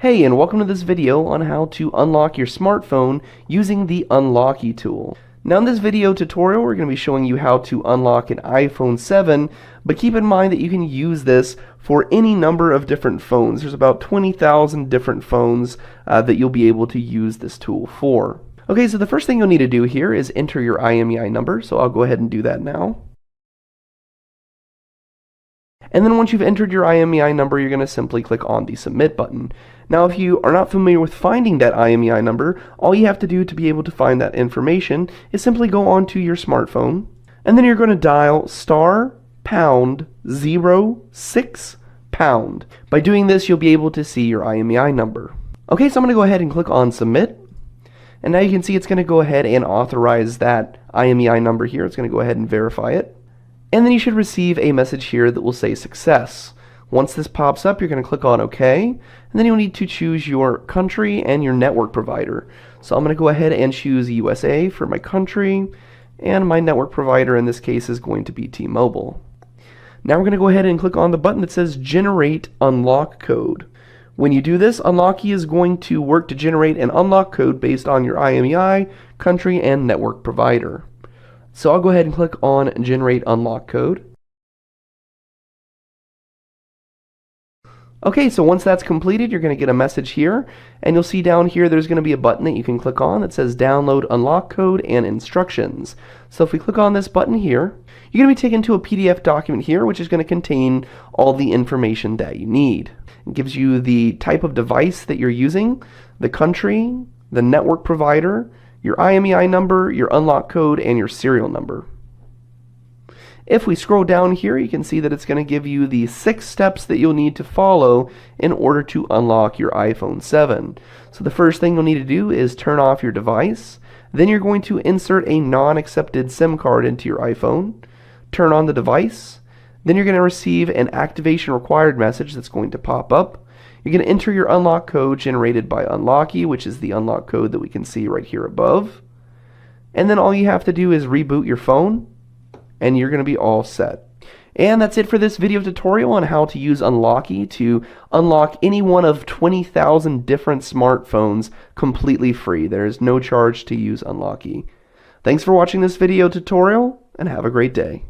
Hey, and welcome to this video on how to unlock your smartphone using the Unlocky tool. Now in this video tutorial, we're going to be showing you how to unlock an iPhone 7, but keep in mind that you can use this for any number of different phones. There's about 20,000 different phones that you'll be able to use this tool for. Okay, so the first thing you'll need to do here is enter your IMEI number, so I'll go ahead and do that now. And then once you've entered your IMEI number, you're going to simply click on the Submit button. Now, if you are not familiar with finding that IMEI number, all you have to do to be able to find that information is simply go onto your smartphone, and then you're going to dial *#06#. By doing this, you'll be able to see your IMEI number. Okay, so I'm going to go ahead and click on Submit. And now you can see it's going to go ahead and authorize that IMEI number here. It's going to go ahead and verify it. And then you should receive a message here that will say success. Once this pops up, you're going to click on OK, and then you'll need to choose your country and your network provider. So I'm going to go ahead and choose USA for my country, and my network provider in this case is going to be T-Mobile. Now we're going to go ahead and click on the button that says Generate Unlock Code. When you do this, Unlocky is going to work to generate an unlock code based on your IMEI, country, and network provider. So I'll go ahead and click on Generate Unlock Code. Okay, so once that's completed, you're going to get a message here, and you'll see down here there's going to be a button that you can click on that says Download Unlock Code and Instructions. So if we click on this button here, you're going to be taken to a PDF document here, which is going to contain all the information that you need. It gives you the type of device that you're using, the country, the network provider, your IMEI number, your unlock code, and your serial number. If we scroll down here, you can see that it's going to give you the 6 steps that you'll need to follow in order to unlock your iPhone 7. So the first thing you'll need to do is turn off your device. Then you're going to insert a non-accepted SIM card into your iPhone. Turn on the device. Then you're going to receive an activation required message that's going to pop up. You're going to enter your unlock code generated by Unlocky, which is the unlock code that we can see right here above. And then all you have to do is reboot your phone, and you're going to be all set. And that's it for this video tutorial on how to use Unlocky to unlock any one of 20,000 different smartphones completely free. There is no charge to use Unlocky. Thanks for watching this video tutorial, and have a great day.